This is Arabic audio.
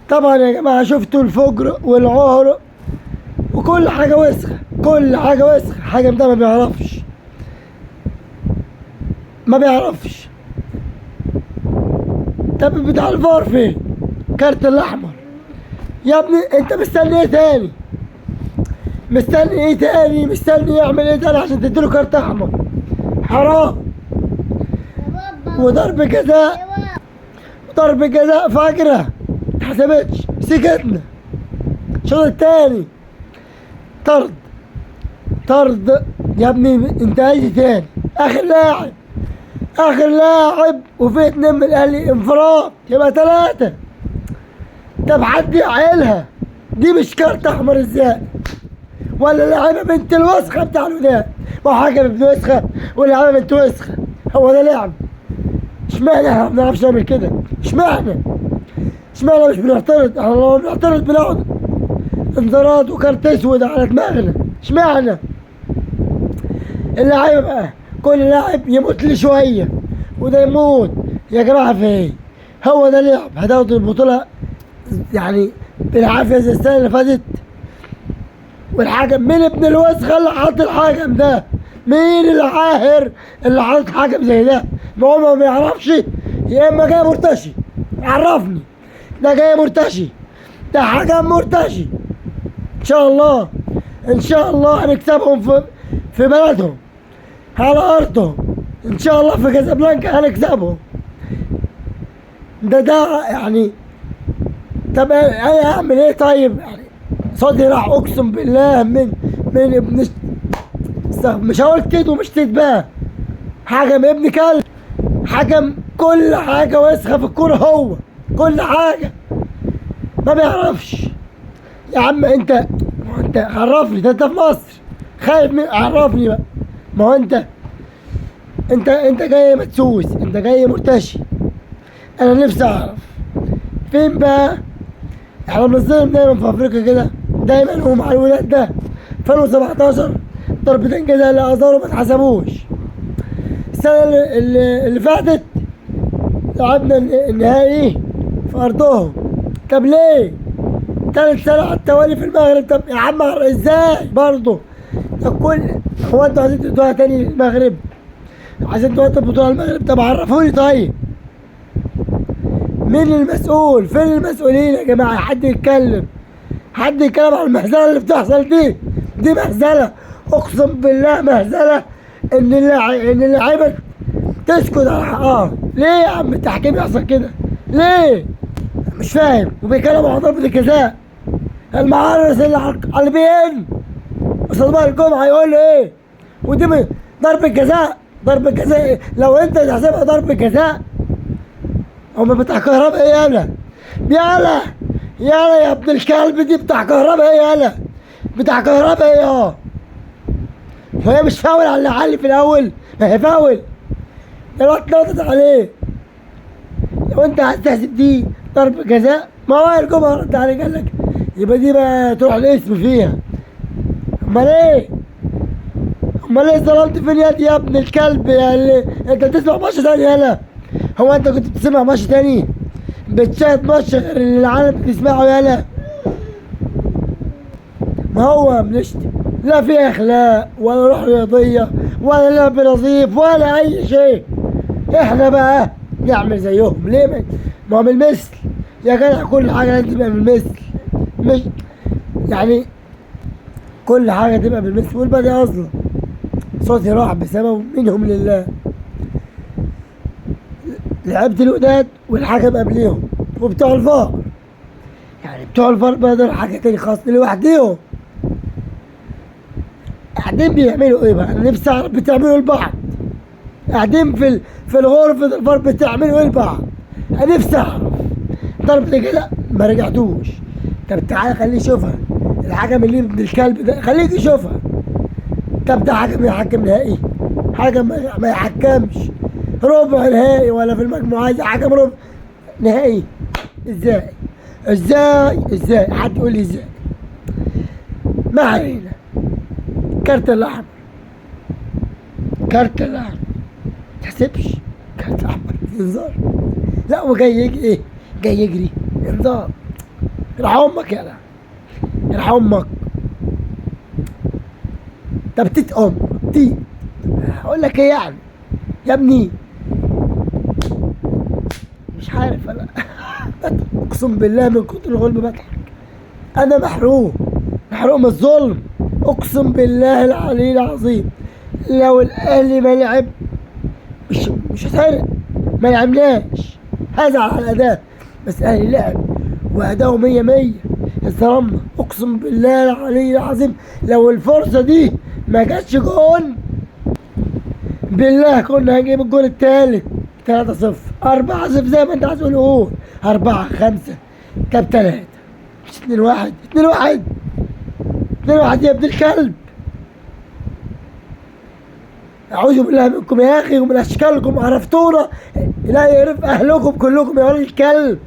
طبعا يا جماعة شفتوا الفجر والعهر وكل حاجة وسخة، كل حاجة وسخة. حاجة ده ما بيعرفش. طب بتاع الفار فين؟ كارت الأحمر. يا ابني انت مستني ايه تاني؟ مستني يعمل ايه تاني عشان تديله كارت أحمر؟ حرام. وضرب جزاء، ضرب جزاء فجرة متحسبتش، سكتنا. الشوط التاني طرد يا ابني. انت عايز تاني؟ اخر لاعب وفي اتنين من الاهلي انفراد، يبقى تلاتة. طب حد يعقلها؟ دي مش كارت احمر ازاي؟ ولا لاعيبه بنت الوسخه بتاع الوداد؟ ما هو حاجه بنت وسخه ولاعيبه بنت وسخه، هو ده لعب؟ اشمعنى احنا ما بنعرفش نعمل كده؟ اشمعنى مش بنعترض؟ احنا لو بنعترض بنقعد انذارات وكارت اسود على دماغنا. اشمعنى؟ اللعيبه بقى كل لاعب يموت لي شويه وده يموت. يا جماعه في ايه؟ هو ده لعب؟ هتاخدوا البطوله يعني بالعافيه زي السنه اللي فاتت. والحكم مين ابن الوسخه اللي حط الحكم ده؟ مين العاهر اللي حط حكم زي ده؟ ما هو ما بيعرفش، يا اما جاي مرتشي. عرفني ده جاي مرتشي، ده حكم مرتشي. ان شاء الله هنكسبهم في بلدهم، على ارضهم. ان شاء الله في كازابلانكا هنكسبهم. ده يعني. طب انا اعمل ايه طيب؟ يعني صوتي راح اقسم بالله من ابن مش هقول كده ومش تتباه. حكم ابن كلب، حكم كل حاجه وسخه في الكوره، هو كل حاجه ما بيعرفش. يا عم انت عرفني، ده انت في مصر خايف من؟ عرفني بقى. ما هو انت جاي مدسوس، انت جاي مرتشي. انا نفسي اعرف فين بقى. احنا بنظلم دايما في افريقيا كده، دايما هم على الولاد ده. 2017 ضربتين جزاء اللي ازاروا ما اتحسبوش. السنه اللي فاتت لعبنا النهائي في ارضهم. طب ليه؟ تالت سنه على التوالي في المغرب. طب يا عم ازاي برضه؟ طب هو انتوا عايزين تدوها تاني المغرب؟ عايزين تودوا البطوله المغرب؟ طب عرفوني طيب مين المسؤول؟ فين المسؤولين يا جماعه؟ حد يتكلم عن المهزله اللي بتحصل دي مهزله، اقسم بالله مهزله. ان اللعيبه تسكت على حقها. ليه يا عم التحكيم يحصل كده؟ ليه؟ مش فاهم. وبيتكلموا عن ضربه الجزاء، المعرس اللي على القلبين استاذ ماهر الجمعه يقول له ايه؟ ودي ضربه جزاء إيه؟ لو انت تحسبها ضربه جزاء، هما بتاع كهرباء ايه؟ يالا يا ابن الكلب، دي بتاع كهرباء ايه؟ بتاع كهرباء ايه؟ وهي مش فاول على اللي علي في الاول؟ ما هي فاول، الوقت نطت عليه. لو انت عايز تحسب دي ضربة جزاء، ما هو الجمعة رد عليه قال لك يبقى دي بقى تروح الاسم فيها. امال ايه ظلمت في اليد يا ابن الكلب؟ يعني انت بتسمع ماتش تاني؟ يالا هو انت كنت بتسمع ماتش تاني؟ بتشاهد ماتش غير اللي العالم بتسمعه؟ يالا ما هو بنشتم، لا في اخلاق ولا روح رياضيه ولا لعب نظيف ولا اي شيء. احنا بقى نعمل زيهم ليه؟ ما هو بالمثل يا جدع، كل حاجه لازم تبقى بالمثل. مش يعني كل حاجه تبقى بالمثل. والباقي اصلا صوتي راح بسبب منهم لله. لعبت الوداد والحكم قبليهم وبتوع الفار، يعني بتوع الفار بقى دول حاجه تاني خاص لوحديهم. قاعدين بيعملوا ايه بقى؟ انا نفسي اعرف بتعملوا لبعض. قاعدين في الغرفه الفار بتعملوا ايه لبعض؟ انا نفسي اعرف. ضربة كده ما رجعتوش. طب تعالى خليه يشوفها. الحكم اللي ابن الكلب ده خليك يشوفها. طب ده حكم يحكم نهائي؟ حكم ما يحكمش ربع نهائي ولا في المجموعات، حكم ربع نهائي. ازاي حد يقول لي ازاي؟ ما علينا. كارت الاحمر تحسبش كارت احمر، انذار. لا وجاي يجري ايه؟ جاي يجري انذار. يرحم امك يلا، يرحم امك. طب تيت ام تيت، هقول لك ايه يعني يا ابني؟ مش عارف انا. اقسم بالله من كتر الغلب بضحك. انا محروم، محروم من الظلم. اقسم بالله العلي العظيم لو الاهلي ما لعب مش هتحرق. ما لعبناش هزعل على الاداء، بس الاهلي لعب واداؤه مية مية. ظلمنا اقسم بالله العلي العظيم. لو الفرصة دي ما جاتش جون، بالله كنا هنجيب الجول التالت. 3-0 4-0 زي ما انت عايز تقول، 4-5. طب 3 مش 2-1. 2-1 2-1 يا ابن الكلب. أعوذ بالله منكم يا أخي ومن أشكالكم، عرفتونا لا يعرف أهلكم كلكم يا ولد الكلب.